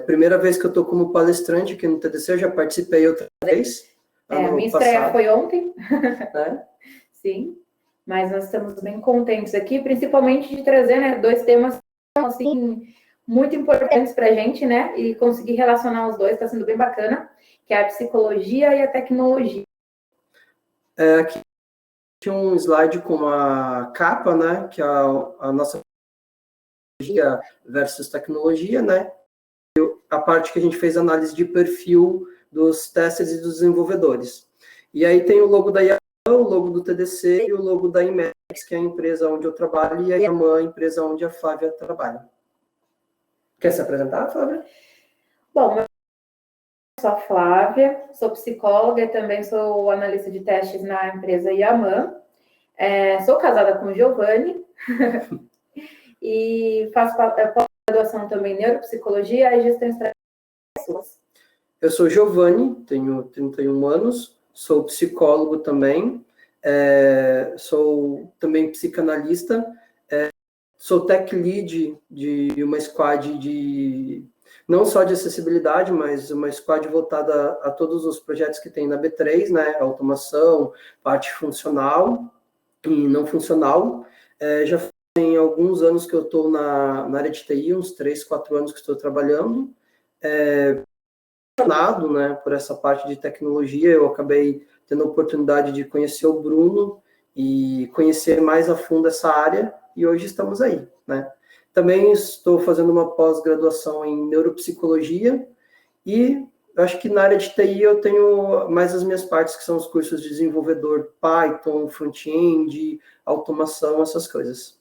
Primeira vez que eu estou como palestrante aqui no TDC, eu já participei outra vez. A minha estreia foi ontem. Sim, mas nós estamos bem contentes aqui, principalmente de trazer, né, 2 temas assim, muito importantes para a gente, né? E conseguir relacionar os dois está sendo bem bacana, que é a psicologia e a tecnologia. Aqui tinha um slide com a capa, né? Que é a nossa psicologia versus tecnologia, né? A parte que a gente fez análise de perfil dos testers e dos desenvolvedores. E aí tem o logo da IAM, o logo do TDC e o logo da Imex, que é a empresa onde eu trabalho, e a IAMAN, a empresa onde a Flávia trabalha. Quer se apresentar, Flávia? Bom, eu sou a Flávia, sou psicóloga e também sou analista de testes na empresa IAMAN. Sou casada com o Giovanni e faço pós-graduação também em neuropsicologia e gestão estratégica de pessoas. Eu sou Giovanni, tenho 31 anos, sou psicólogo também, sou também psicanalista, sou tech lead de uma squad não só de acessibilidade, mas uma squad voltada a todos os projetos que tem na B3, né? Automação, parte funcional e não funcional. Já tem alguns anos que eu estou na área de TI, uns 3, 4 anos que estou trabalhando. Apaixonado, né, por essa parte de tecnologia, eu acabei tendo a oportunidade de conhecer o Bruno e conhecer mais a fundo essa área, e hoje estamos aí, né. Também estou fazendo uma pós-graduação em neuropsicologia, e eu acho que na área de TI eu tenho mais as minhas partes, que são os cursos de desenvolvedor Python, front-end, automação, essas coisas.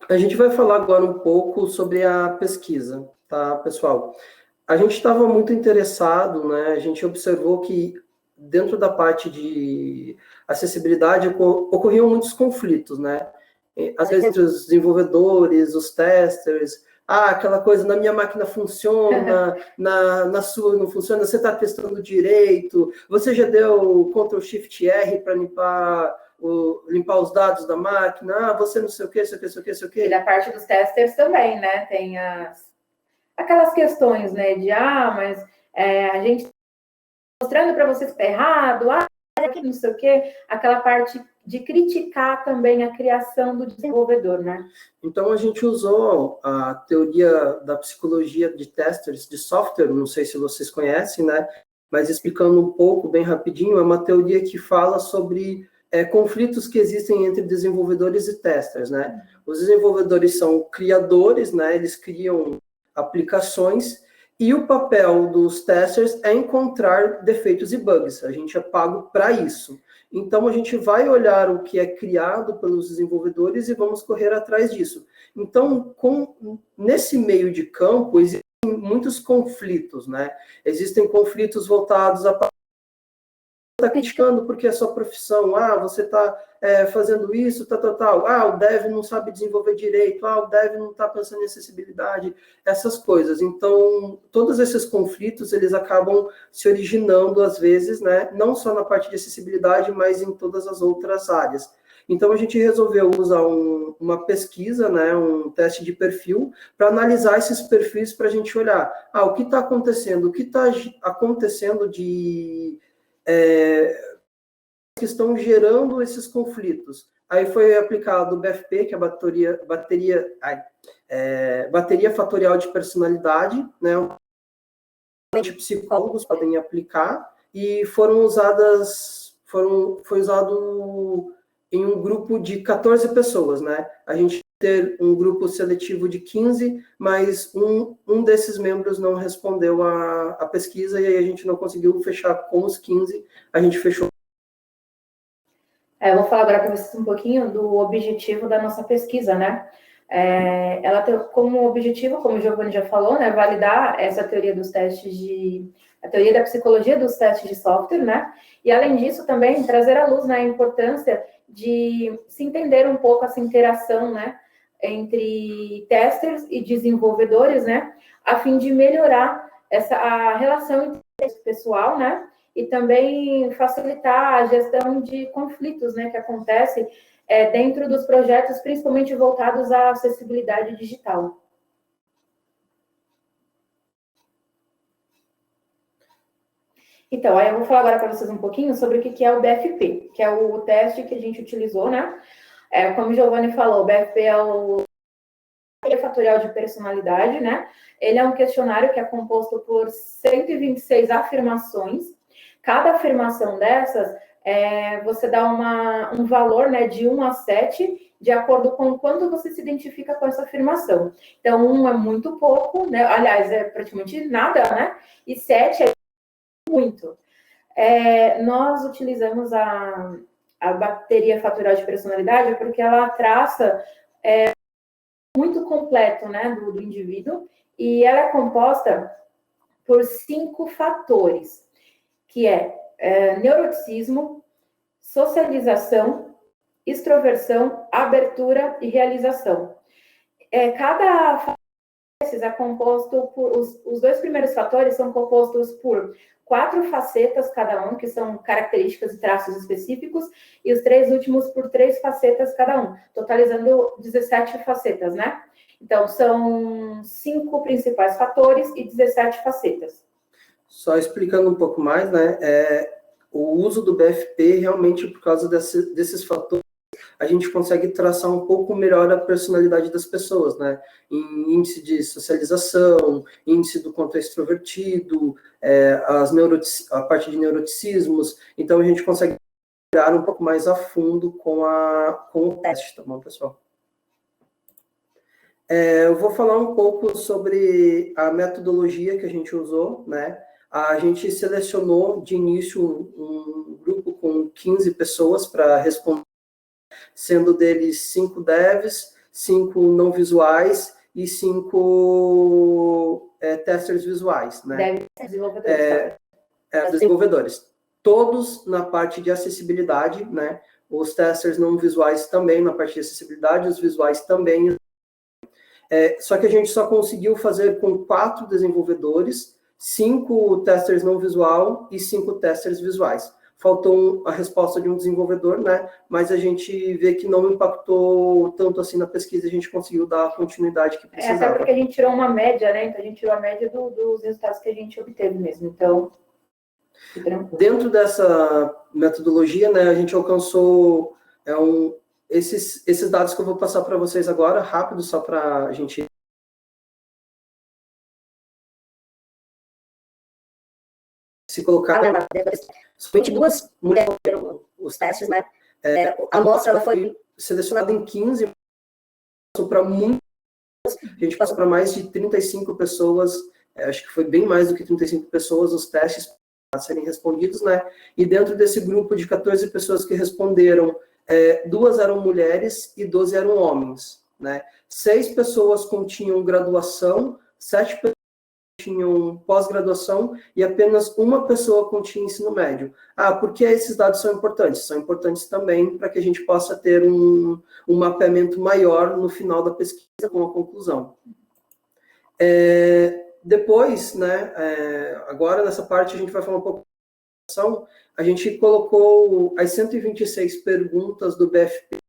A gente vai falar agora um pouco sobre a pesquisa, tá, pessoal? A gente estava muito interessado, né? A gente observou que dentro da parte de acessibilidade ocorriam muitos conflitos, né? Às vezes entre os desenvolvedores, os testers, aquela coisa, na minha máquina funciona, na sua não funciona, você está testando direito, você já deu Ctrl+Shift+R para limpar os dados da máquina, você não sei o que, sei o que. E da parte dos testers também, né? Tem aquelas questões, né, de, mas a gente tá mostrando para você que está errado, aqui não sei o quê, aquela parte de criticar também a criação do desenvolvedor, né? Então, a gente usou a teoria da psicologia de testers de software, não sei se vocês conhecem, né, mas explicando um pouco, bem rapidinho, é uma teoria que fala sobre conflitos que existem entre desenvolvedores e testers, né? Os desenvolvedores são criadores, né, eles criam aplicações, e o papel dos testers é encontrar defeitos e bugs. A gente é pago para isso. Então, a gente vai olhar o que é criado pelos desenvolvedores e vamos correr atrás disso. Então, nesse meio de campo, existem muitos conflitos, né? Existem conflitos voltados a está criticando porque é sua profissão, você está fazendo isso, tal, o dev não sabe desenvolver direito, o dev não está pensando em acessibilidade, essas coisas. Então, todos esses conflitos, eles acabam se originando, às vezes, né, não só na parte de acessibilidade, mas em todas as outras áreas. Então, a gente resolveu usar uma pesquisa, né, um teste de perfil, para analisar esses perfis, para a gente olhar, o que está acontecendo, o que está acontecendo de que estão gerando esses conflitos. Aí foi aplicado o BFP, que é a bateria fatorial de personalidade, né? De psicólogos podem aplicar, e foi usado em um grupo de 14 pessoas, né? A gente ter um grupo seletivo de 15, mas um desses membros não respondeu a pesquisa, e aí a gente não conseguiu fechar com os 15, a gente fechou. Eu vou falar agora para vocês um pouquinho do objetivo da nossa pesquisa, né? Ela tem como objetivo, como o Giovanni já falou, né, validar essa teoria dos testes a teoria da psicologia dos testes de software, né? E além disso também trazer à luz, né, a importância de se entender um pouco essa interação, né, entre testers e desenvolvedores, né, a fim de melhorar a relação pessoal, né, e também facilitar a gestão de conflitos, né, que acontece dentro dos projetos, principalmente voltados à acessibilidade digital. Então, aí eu vou falar agora para vocês um pouquinho sobre o que é o BFP, que é o teste que a gente utilizou, né? Como o Giovanni falou, o BFP é o fatorial de personalidade, né? Ele é um questionário que é composto por 126 afirmações. Cada afirmação dessas, você dá um valor, né, de 1 a 7, de acordo com quanto você se identifica com essa afirmação. Então, 1 é muito pouco, né? Aliás, é praticamente nada, né? E 7 é muito. Nós utilizamos a bateria fatorial de personalidade porque ela traça muito completo, né, do indivíduo, e ela é composta por 5 fatores, que neuroticismo, socialização, extroversão, abertura e realização. Cada desses é composto por... Os 2 primeiros fatores são compostos por 4 facetas cada um, que são características e traços específicos, e os 3 últimos por 3 facetas cada um, totalizando 17 facetas, né? Então, são 5 principais fatores e 17 facetas. Só explicando um pouco mais, né? O uso do BFP, realmente, por causa desses fatores, a gente consegue traçar um pouco melhor a personalidade das pessoas, né? Em índice de socialização, índice do quanto é extrovertido, a parte de neuroticismos. Então, a gente consegue olhar um pouco mais a fundo com o teste, tá bom, pessoal? Eu vou falar um pouco sobre a metodologia que a gente usou, né? A gente selecionou de início um grupo com 15 pessoas para responder, sendo deles 5 devs, 5 não visuais e 5 testers visuais, né? Devem ser desenvolvedores. Desenvolvedores. Todos na parte de acessibilidade, né? Os testers não visuais também na parte de acessibilidade, os visuais também. Só que a gente só conseguiu fazer com 4 desenvolvedores, 5 testers não visual e 5 testers visuais. Faltou a resposta de um desenvolvedor, né? Mas a gente vê que não impactou tanto assim na pesquisa, a gente conseguiu dar a continuidade que precisava. Até porque a gente tirou uma média, né? Então a gente tirou a média dos resultados que a gente obteve mesmo. Então, dentro dessa metodologia, né, a gente alcançou esses dados que eu vou passar para vocês agora, rápido, só para a gente se colocar. Somente 2 mulheres fizeram os testes, né? A amostra ela foi selecionada em 15, passou para muitas, a gente passou para mais de 35 pessoas, acho que foi bem mais do que 35 pessoas os testes a serem respondidos, né? E dentro desse grupo de 14 pessoas que responderam, 2 eram mulheres e 12 eram homens, né? 6 pessoas continham graduação, 7 pessoas tinham pós-graduação e apenas 1 pessoa continha ensino médio. Por que esses dados são importantes? São importantes também para que a gente possa ter um mapeamento maior no final da pesquisa com a conclusão. Depois, né, agora nessa parte a gente vai falar um pouco da ação. A gente colocou as 126 perguntas do BFP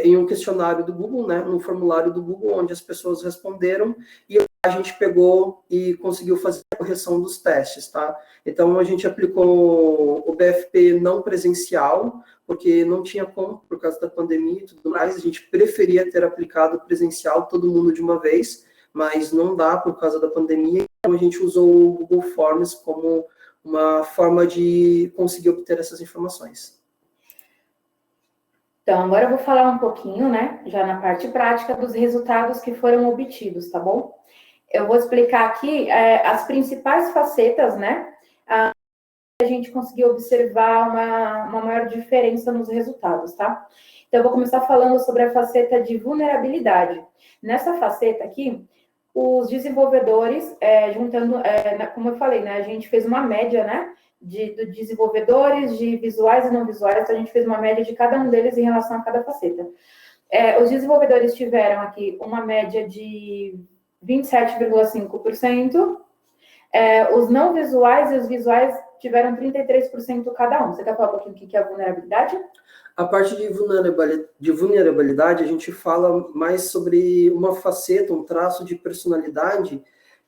em um questionário do Google, né, um formulário do Google, onde as pessoas responderam, e a gente pegou e conseguiu fazer a correção dos testes, tá? Então, a gente aplicou o BFP não presencial, porque não tinha como, por causa da pandemia e tudo mais, a gente preferia ter aplicado presencial todo mundo de uma vez, mas não dá por causa da pandemia, então a gente usou o Google Forms como uma forma de conseguir obter essas informações. Então, agora eu vou falar um pouquinho, né, já na parte prática, dos resultados que foram obtidos, tá bom? Eu vou explicar aqui as principais facetas, né, a gente conseguiu observar uma maior diferença nos resultados, tá? Então, eu vou começar falando sobre a faceta de vulnerabilidade. Nessa faceta aqui, os desenvolvedores, como eu falei, né, a gente fez uma média, né, de desenvolvedores, de visuais e não visuais, então a gente fez uma média de cada um deles em relação a cada faceta. Os desenvolvedores tiveram aqui uma média de 27,5%, os não visuais e os visuais tiveram 33% cada um. Você quer falar um pouquinho o que é a vulnerabilidade? A parte de vulnerabilidade, a gente fala mais sobre uma faceta, um traço de personalidade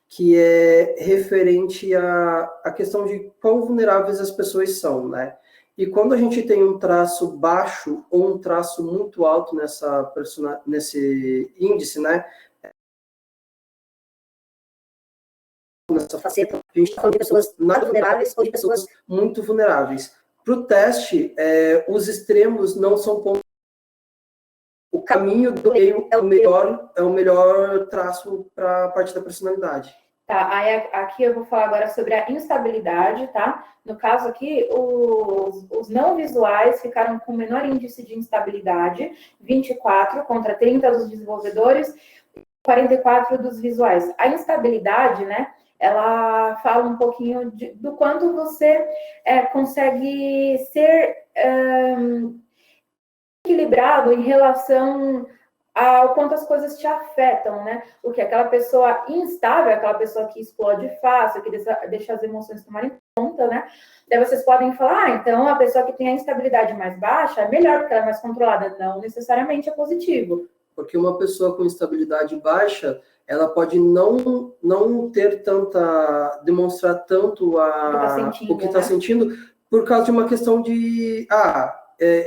que é referente à questão de quão vulneráveis as pessoas são, né? E quando a gente tem um traço baixo ou um traço muito alto nesse índice, né? Nessa faceta, a gente está falando de pessoas nada vulneráveis ou de pessoas muito vulneráveis. Para o teste, os extremos não são pontos. O caminho do meio é o melhor traço para a parte da personalidade. Tá, aí aqui eu vou falar agora sobre a instabilidade, tá? No caso aqui, os não visuais ficaram com menor índice de instabilidade, 24 contra 30 dos desenvolvedores, 44 dos visuais. A instabilidade, né, ela fala um pouquinho do quanto você consegue ser equilibrado em relação ao quanto as coisas te afetam, né? Porque aquela pessoa instável, aquela pessoa que explode fácil, que deixa as emoções tomarem conta, né? Daí vocês podem falar, então a pessoa que tem a instabilidade mais baixa é melhor porque ela é mais controlada. Não necessariamente é positivo. Porque uma pessoa com instabilidade baixa, ela pode não ter demonstrar tanto o que está sentindo, por causa de uma questão de,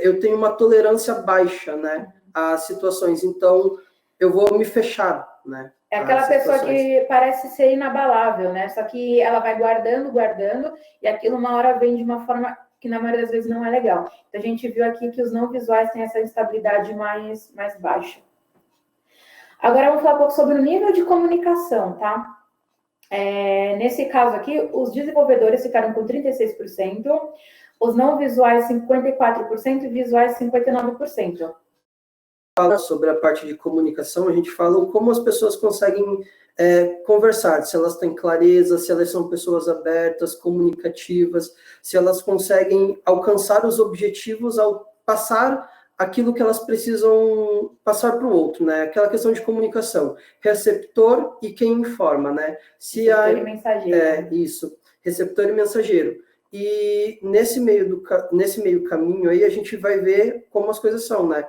eu tenho uma tolerância baixa, né, a situações, então eu vou me fechar, né. É aquela pessoa que parece ser inabalável, né, só que ela vai guardando, e aquilo uma hora vem de uma forma que na maioria das vezes não é legal. Então a gente viu aqui que os não visuais têm essa instabilidade mais baixa. Agora vamos falar um pouco sobre o nível de comunicação, tá? Nesse caso aqui, os desenvolvedores ficaram com 36%, os não visuais 54% e visuais 59%. Fala sobre a parte de comunicação, a gente fala como as pessoas conseguem conversar, se elas têm clareza, se elas são pessoas abertas, comunicativas, se elas conseguem alcançar os objetivos ao passar aquilo que elas precisam passar para o outro, né? Aquela questão de comunicação, receptor e quem informa, né? Receptor e mensageiro. Isso, receptor e mensageiro. E nesse meio caminho aí a gente vai ver como as coisas são, né?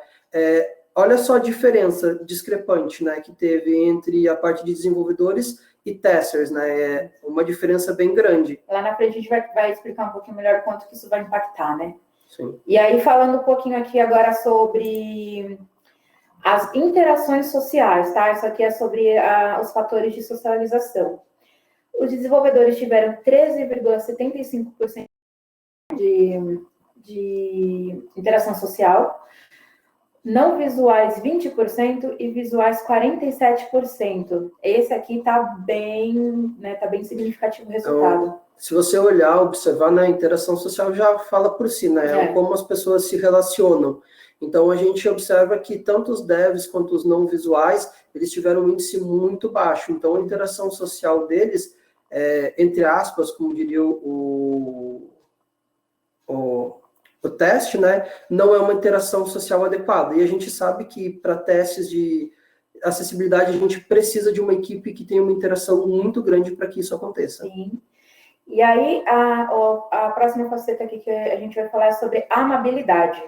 Olha só a diferença discrepante, né, que teve entre a parte de desenvolvedores e testers, né? Uma diferença bem grande. Lá na frente a gente vai explicar um pouquinho melhor quanto que isso vai impactar, né? Sim. E aí, falando um pouquinho aqui agora sobre as interações sociais, tá? Isso aqui é sobre os fatores de socialização. Os desenvolvedores tiveram 13,75% de interação social, não visuais 20% e visuais 47%. Esse aqui está bem, né, tá bem significativo o resultado. Então, se você olhar, observar, né, a interação social já fala por si, né? Como as pessoas se relacionam. Então, a gente observa que tanto os devs quanto os não visuais, eles tiveram um índice muito baixo. Então, a interação social deles, entre aspas, como diria o teste, né, não é uma interação social adequada. E a gente sabe que para testes de acessibilidade, a gente precisa de uma equipe que tenha uma interação muito grande para que isso aconteça. Sim. E aí, a próxima faceta aqui que a gente vai falar é sobre amabilidade.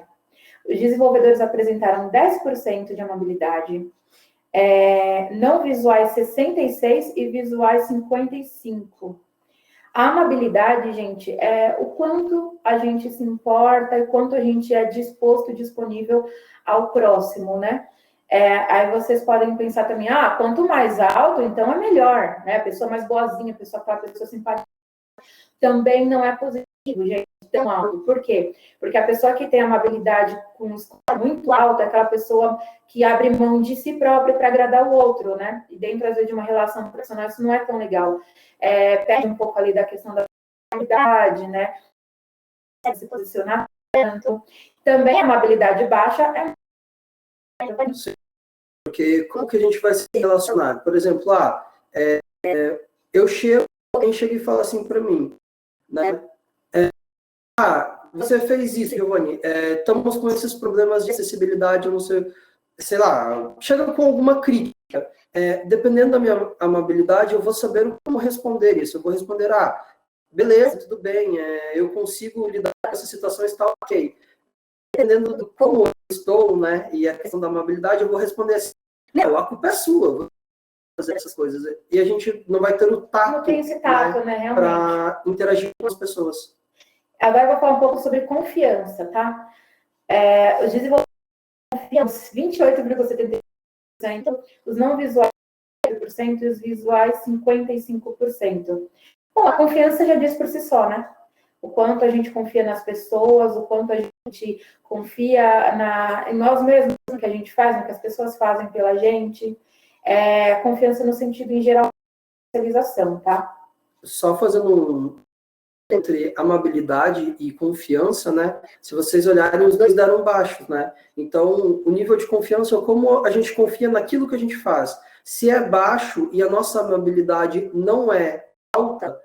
Os desenvolvedores apresentaram 10% de amabilidade, não visuais 66% e visuais 55%. A amabilidade, gente, é o quanto a gente se importa e quanto a gente é disposto, disponível ao próximo, né? Aí vocês podem pensar também, quanto mais alto, então é melhor, né? A pessoa mais boazinha, aquela pessoa simpática, também não é positivo, gente, tão alto. Por quê? Porque a pessoa que tem amabilidade com score muito alto é aquela pessoa que abre mão de si própria para agradar o outro, né? E dentro, às vezes, de uma relação profissional, isso não é tão legal. Perde um pouco ali da questão da amabilidade, né? Se posicionar tanto. Também a amabilidade baixa Porque como que a gente vai se relacionar? Por exemplo, eu chego, alguém chega e fala assim para mim, né? Você fez isso, Giovanni, estamos com esses problemas de acessibilidade, eu não sei lá, chega com alguma crítica. Dependendo da minha amabilidade, eu vou saber como responder isso. Eu vou responder, beleza, tudo bem, eu consigo lidar com essa situação, está ok. Dependendo de como eu estou, né, e a questão da amabilidade, eu vou responder assim, não, a culpa é sua, fazer essas coisas. E a gente não vai ter o tato, não tem esse tato, né, realmente, para interagir com as pessoas. Agora eu vou falar um pouco sobre confiança, tá? Os desenvolvedores confiam 28,75%, os não visuais 8% e os visuais 55%. Bom, a confiança já diz por si só, né? O quanto a gente confia nas pessoas, o quanto a gente confia em nós mesmos, no que a gente faz, no que as pessoas fazem pela gente. Confiança no sentido, em geral, de realização, tá? Só fazendo entre amabilidade e confiança, né? Se vocês olharem, os dois deram baixos, né? Então, o nível de confiança é como a gente confia naquilo que a gente faz. Se é baixo e a nossa amabilidade não é alta,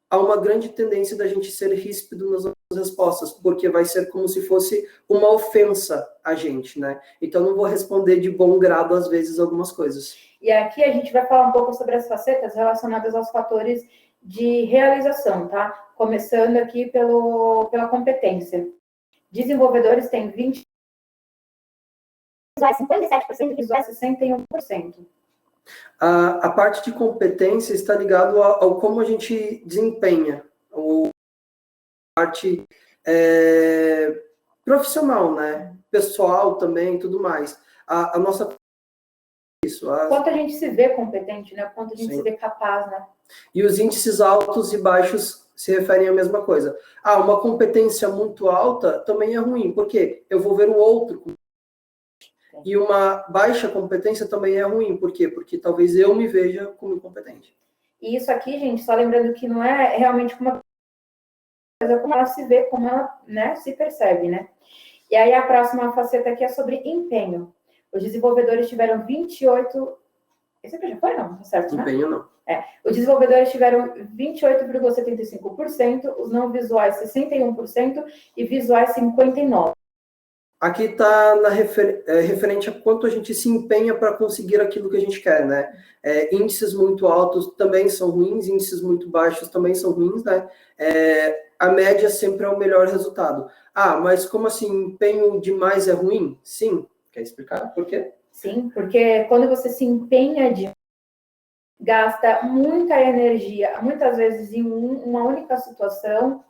há uma grande tendência da gente ser ríspido nas nossas respostas, porque vai ser como se fosse uma ofensa a gente, né? Então, não vou responder de bom grado, às vezes, algumas coisas. E aqui a gente vai falar um pouco sobre as facetas relacionadas aos fatores de realização, tá? Começando aqui pela competência. Desenvolvedores têm 20%, visuais 57% e visuais 61%. A parte de competência está ligado ao como a gente desempenha, a parte profissional, né? Pessoal também, tudo mais. A nossa... Quanto a gente se vê competente, né? Quanto a gente se vê capaz, né? E os índices altos e baixos se referem à mesma coisa. Uma competência muito alta também é ruim, porque eu vou ver o outro. E uma baixa competência também é ruim. Por quê? Porque talvez eu me veja como incompetente. E isso aqui, gente, só lembrando que não é realmente como ela se vê, como ela, né, se percebe, né? E aí a próxima faceta aqui é sobre empenho. Os desenvolvedores tiveram 28... Esse aqui já foi, não? Tá certo, né? Empenho, não. Os desenvolvedores tiveram 28,75%, os não visuais 61% e visuais 59%. Aqui está referente a quanto a gente se empenha para conseguir aquilo que a gente quer, né? Índices muito altos também são ruins, índices muito baixos também são ruins, né? A média sempre é o melhor resultado. Mas como assim, empenho demais é ruim? Sim. Quer explicar por quê? Sim, porque quando você se empenha gasta muita energia, muitas vezes em uma única situação.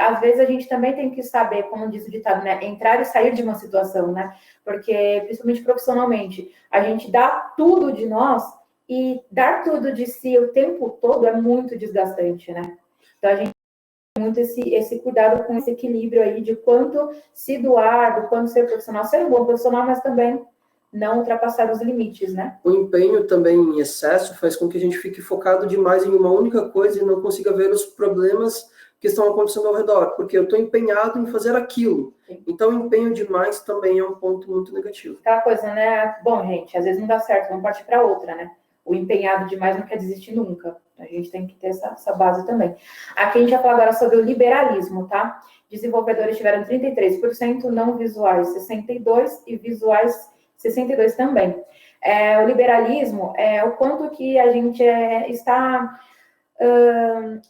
Às vezes a gente também tem que saber, como diz o ditado, né? Entrar e sair de uma situação, né? Porque, principalmente profissionalmente, a gente dá tudo de nós e dar tudo de si o tempo todo é muito desgastante, né? Então, a gente tem muito esse cuidado com esse equilíbrio aí de quanto se doar, do quanto ser profissional, ser um bom profissional, mas também não ultrapassar os limites, né? O empenho também em excesso faz com que a gente fique focado demais em uma única coisa e não consiga ver os problemas que estão acontecendo ao redor, porque eu estou empenhado em fazer aquilo. Sim. Então, empenho demais também é um ponto muito negativo. Aquela coisa, né? Bom, gente, às vezes não dá certo, vamos partir para outra, né? O empenhado demais não quer desistir nunca. A gente tem que ter essa base também. Aqui a gente vai falar agora sobre o liberalismo, tá? Desenvolvedores tiveram 33%, não visuais 62% e visuais 62% também. O liberalismo é o quanto que a gente está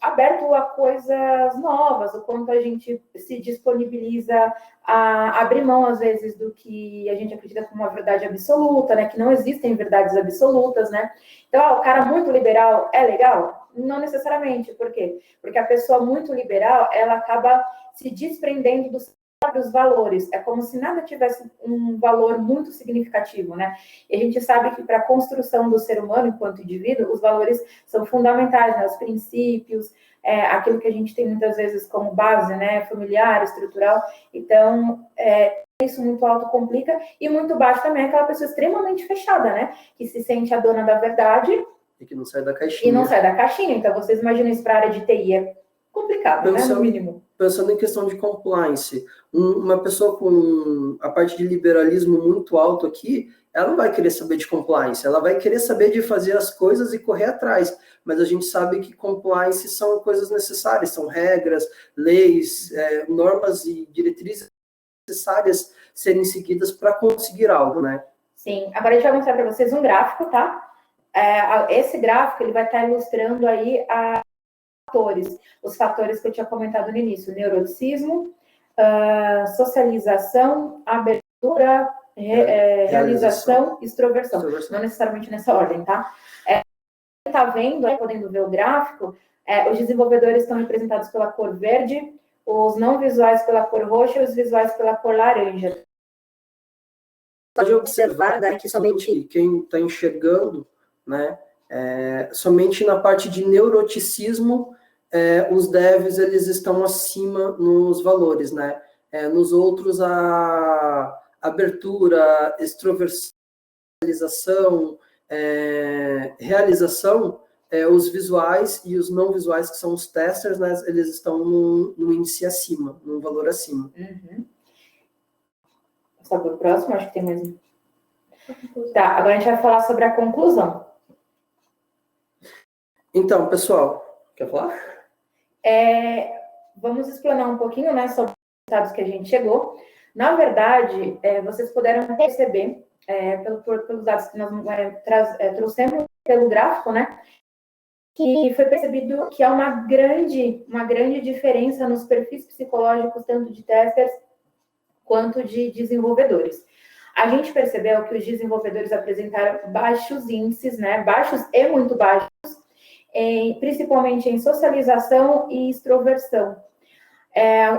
aberto a coisas novas, o quanto a gente se disponibiliza a abrir mão, às vezes, do que a gente acredita como uma verdade absoluta, né? Que não existem verdades absolutas, né? Então, o cara muito liberal é legal? Não necessariamente. Por quê? Porque a pessoa muito liberal, ela acaba se desprendendo dos próprios valores. É como se nada tivesse um valor muito significativo, né? E a gente sabe que para a construção do ser humano enquanto indivíduo, os valores são fundamentais, né? Os princípios, aquilo que a gente tem muitas vezes como base, né? Familiar, estrutural. Então, isso muito alto complica, e muito baixo também é aquela pessoa extremamente fechada, né? Que se sente a dona da verdade. E que não sai da caixinha. E não sai da caixinha. Então, vocês imaginam isso para a área de TI, é complicado, né? No mínimo. Pensando em questão de compliance, uma pessoa com a parte de liberalismo muito alto aqui, ela não vai querer saber de compliance, ela vai querer saber de fazer as coisas e correr atrás. Mas a gente sabe que compliance são coisas necessárias, são regras, leis, normas e diretrizes necessárias serem seguidas para conseguir algo, né? Sim. Agora a gente vai mostrar para vocês um gráfico, tá? Esse gráfico ele vai estar ilustrando aí os fatores que eu tinha comentado no início: neuroticismo, socialização, abertura, realização, extroversão. Não necessariamente nessa ordem, tá? Tá vendo, podendo ver o gráfico, os desenvolvedores estão representados pela cor verde, os não visuais pela cor roxa e os visuais pela cor laranja. Pode observar, né, que somente quem está enxergando, né, somente na parte de neuroticismo, os devs eles estão acima nos valores, né? Nos outros, a abertura, extroversão, realização, os visuais e os não visuais, que são os testers, né, eles estão no índice acima, num valor acima. Uhum. Só para o próximo, acho que tem mais um. Tá, agora a gente vai falar sobre a conclusão. Então, pessoal, quer falar? Vamos explanar um pouquinho, né, sobre os resultados que a gente chegou. Na verdade, vocês puderam perceber, pelos dados que nós trouxemos pelo gráfico, né, que foi percebido que há uma grande diferença nos perfis psicológicos, tanto de testers quanto de desenvolvedores. A gente percebeu que os desenvolvedores apresentaram baixos índices, né, baixos e muito baixos, principalmente em socialização e extroversão.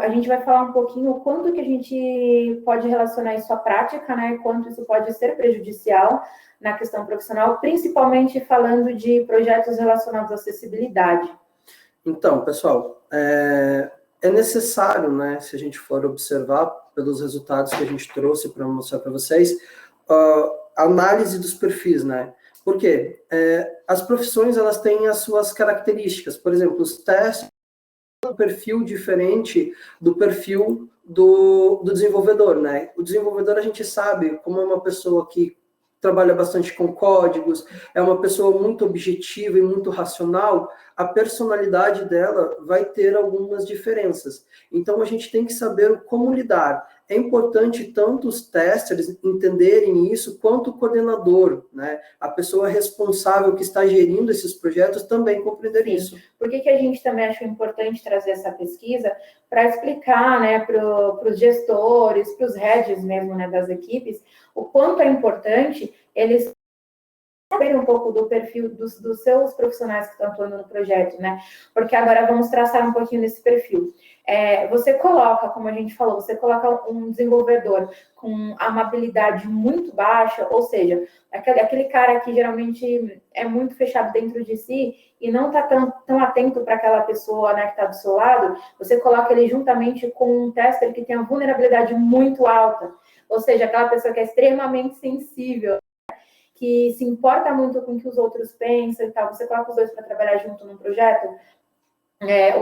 A gente vai falar um pouquinho o quanto que a gente pode relacionar isso à prática, né, quanto isso pode ser prejudicial na questão profissional, principalmente falando de projetos relacionados à acessibilidade. Então, pessoal, é necessário, né, se a gente for observar pelos resultados que a gente trouxe para mostrar para vocês, a análise dos perfis, né? Porque as profissões, elas têm as suas características. Por exemplo, os testes têm um perfil diferente do perfil do desenvolvedor, né? O desenvolvedor, a gente sabe, como é uma pessoa que trabalha bastante com códigos, é uma pessoa muito objetiva e muito racional, a personalidade dela vai ter algumas diferenças. Então, a gente tem que saber como lidar. É importante tanto os testers entenderem isso, quanto o coordenador, né? A pessoa responsável que está gerindo esses projetos também compreender isso. Por que a gente também achou importante trazer essa pesquisa? Para explicar, né, para os gestores, para os heads mesmo, né, das equipes, o quanto é importante eles saberem um pouco do perfil dos seus profissionais que estão atuando no projeto, né? Porque agora vamos traçar um pouquinho desse perfil. Você coloca, como a gente falou, você coloca um desenvolvedor com amabilidade muito baixa, ou seja, aquele cara que geralmente é muito fechado dentro de si e não está tão atento para aquela pessoa, né, que está do seu lado, você coloca ele juntamente com um tester que tem uma vulnerabilidade muito alta, ou seja, aquela pessoa que é extremamente sensível, que se importa muito com o que os outros pensam e tal, você coloca os dois para trabalhar junto num projeto,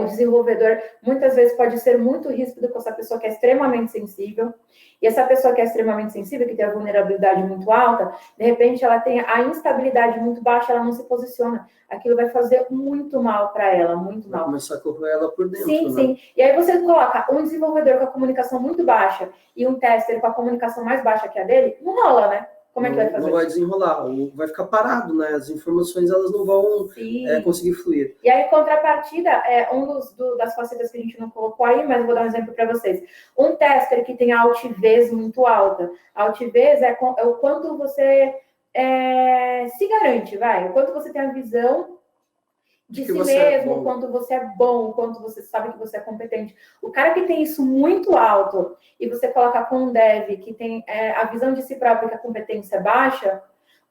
o desenvolvedor muitas vezes pode ser muito ríspido com essa pessoa que é extremamente sensível, e essa pessoa que é extremamente sensível, que tem a vulnerabilidade muito alta, de repente ela tem a instabilidade muito baixa, ela não se posiciona. Aquilo vai fazer muito mal para ela, muito mal. Vai começar a correr ela por dentro, sim, né? Sim. E aí você coloca um desenvolvedor com a comunicação muito baixa e um tester com a comunicação mais baixa que a dele, não rola, né? Como é que vai fazer? Não vai desenrolar, vai ficar parado, né? As informações, elas não vão conseguir fluir. E aí, contrapartida, das facetas que a gente não colocou aí, mas vou dar um exemplo para vocês. Um tester que tem a altivez muito alta. A altivez é o quanto você se garante, o quanto você tem a visão de si mesmo, o quanto você é bom, o quanto você sabe que você é competente. O cara que tem isso muito alto e você coloca com um dev que tem a visão de si próprio, que a competência é baixa,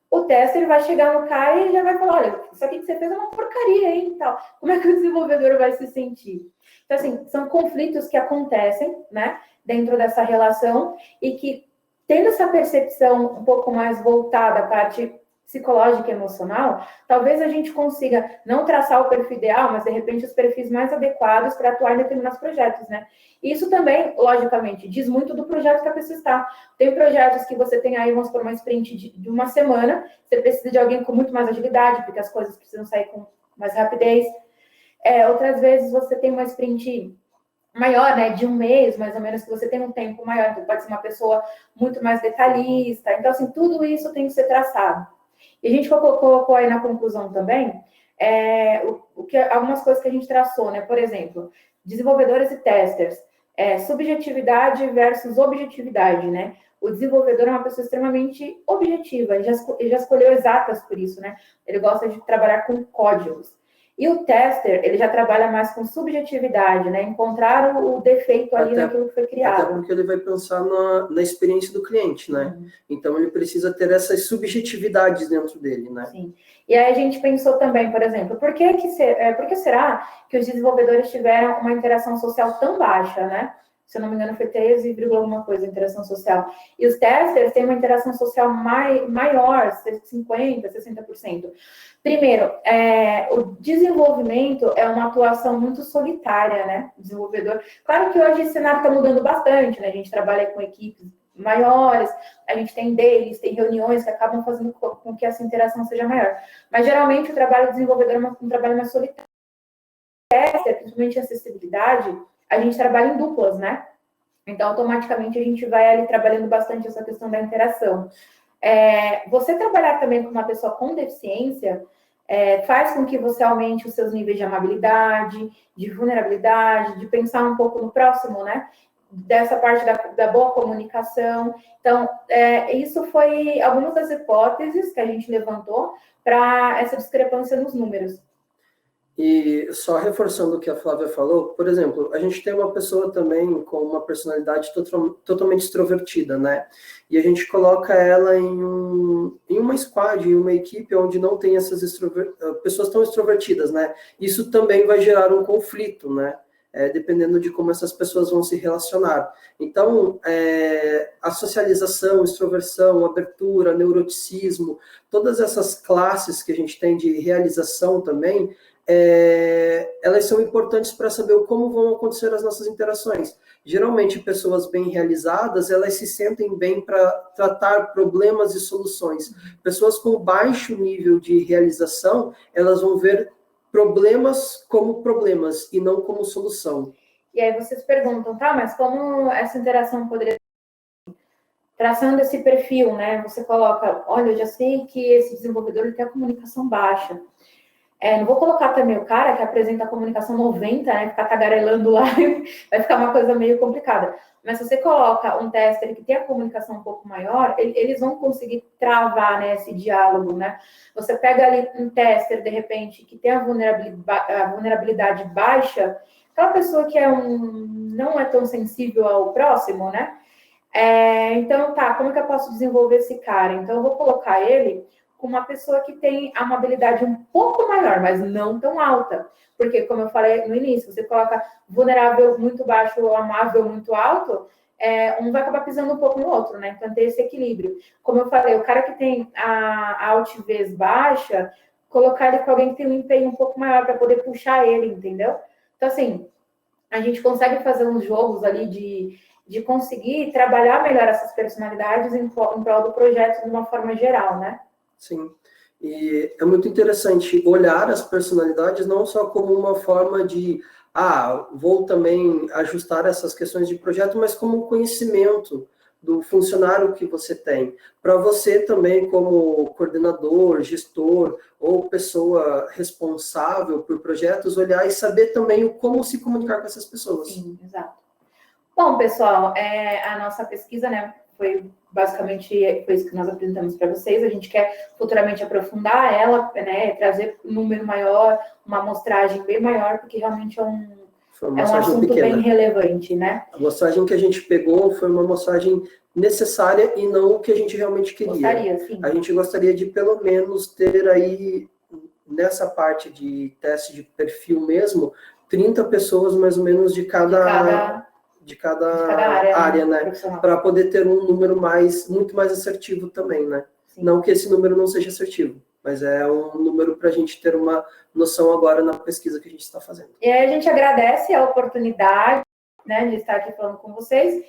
o tester vai chegar no cara e já vai falar, olha, isso aqui que você fez é uma porcaria, hein, tal. Como é que o desenvolvedor vai se sentir? Então, assim, são conflitos que acontecem, né, dentro dessa relação e que, tendo essa percepção um pouco mais voltada à parte psicológica e emocional, talvez a gente consiga não traçar o perfil ideal, mas, de repente, os perfis mais adequados para atuar em determinados projetos, né? Isso também, logicamente, diz muito do projeto que a pessoa está. Tem projetos que você tem aí, vamos por uma sprint de uma semana, você precisa de alguém com muito mais agilidade, porque as coisas precisam sair com mais rapidez. Outras vezes você tem uma sprint maior, né, de um mês, mais ou menos, que você tem um tempo maior, então pode ser uma pessoa muito mais detalhista. Então, assim, tudo isso tem que ser traçado. E a gente colocou aí na conclusão também algumas coisas que a gente traçou, né? Por exemplo, desenvolvedores e testers, subjetividade versus objetividade, né? O desenvolvedor é uma pessoa extremamente objetiva, ele já escolheu exatas por isso, né? Ele gosta de trabalhar com códigos. E o tester, ele já trabalha mais com subjetividade, né? Encontrar o defeito ali naquilo que foi criado. Até porque ele vai pensar na experiência do cliente, né? Então, ele precisa ter essas subjetividades dentro dele, né? Sim. E aí a gente pensou também, por exemplo, por que será que os desenvolvedores tiveram uma interação social tão baixa, né? Se eu não me engano, foi 13, alguma coisa, interação social. E os testers têm uma interação social maior, 50%, 60%. Primeiro, o desenvolvimento é uma atuação muito solitária, né? O desenvolvedor. Claro que hoje esse cenário está mudando bastante, né? A gente trabalha com equipes maiores, a gente tem dailies, tem reuniões que acabam fazendo com que essa interação seja maior. Mas, geralmente, o trabalho do desenvolvedor é um trabalho mais solitário. Tester, principalmente acessibilidade, a gente trabalha em duplas, né? Então, automaticamente, a gente vai ali trabalhando bastante essa questão da interação. Você trabalhar também com uma pessoa com deficiência faz com que você aumente os seus níveis de amabilidade, de vulnerabilidade, de pensar um pouco no próximo, né? Dessa parte da boa comunicação. Então, isso foi algumas das hipóteses que a gente levantou para essa discrepância nos números. E só reforçando o que a Flávia falou, por exemplo, a gente tem uma pessoa também com uma personalidade totalmente extrovertida, né? E a gente coloca ela em uma squad, em uma equipe onde não tem essas pessoas tão extrovertidas, né? Isso também vai gerar um conflito, né? Dependendo de como essas pessoas vão se relacionar. Então, a socialização, extroversão, abertura, neuroticismo, todas essas classes que a gente tem de realização também, elas são importantes para saber como vão acontecer as nossas interações. Geralmente, pessoas bem realizadas, elas se sentem bem para tratar problemas e soluções. Pessoas com baixo nível de realização, elas vão ver problemas como problemas e não como solução. E aí vocês perguntam, tá, mas como essa interação poderia... Traçando esse perfil, né, você coloca, olha, eu já sei que esse desenvolvedor ele tem a comunicação baixa. Não vou colocar também o cara que apresenta a comunicação 90, né, ficar tagarelando lá, vai ficar uma coisa meio complicada. Mas se você coloca um tester que tem a comunicação um pouco maior, eles vão conseguir travar, né, esse diálogo, né? Você pega ali um tester, de repente, que tem a vulnerabilidade baixa, aquela pessoa que não é tão sensível ao próximo, né? Então, tá, como que eu posso desenvolver esse cara? Então, eu vou colocar ele com uma pessoa que tem a amabilidade um pouco maior, mas não tão alta. Porque, como eu falei no início, você coloca vulnerável muito baixo ou amável muito alto, um vai acabar pisando um pouco no outro, né? Então, ter esse equilíbrio. Como eu falei, o cara que tem a altivez baixa, colocar ele com alguém que tem um empenho um pouco maior para poder puxar ele, entendeu? Então, assim, a gente consegue fazer uns jogos ali de conseguir trabalhar melhor essas personalidades em prol do projeto de uma forma geral, né? Sim, e é muito interessante olhar as personalidades não só como uma forma de, vou também ajustar essas questões de projeto, mas como um conhecimento do funcionário que você tem. Para você também, como coordenador, gestor ou pessoa responsável por projetos, olhar e saber também como se comunicar com essas pessoas. Sim, exato. Bom, pessoal, a nossa pesquisa, né, foi basicamente foi isso que nós apresentamos para vocês. A gente quer futuramente aprofundar ela, né, trazer um número maior, uma amostragem bem maior, porque realmente é um assunto pequena, bem relevante, né? A amostragem que a gente pegou foi uma amostragem necessária e não o que a gente realmente queria. Gostaria, sim. A gente gostaria de, pelo menos, ter aí, nessa parte de teste de perfil mesmo, 30 pessoas, mais ou menos, de cada área, né? Para poder ter um número muito mais assertivo também, né? Sim. Não que esse número não seja assertivo, mas é um número para a gente ter uma noção agora na pesquisa que a gente está fazendo. E aí a gente agradece a oportunidade, né, de estar aqui falando com vocês.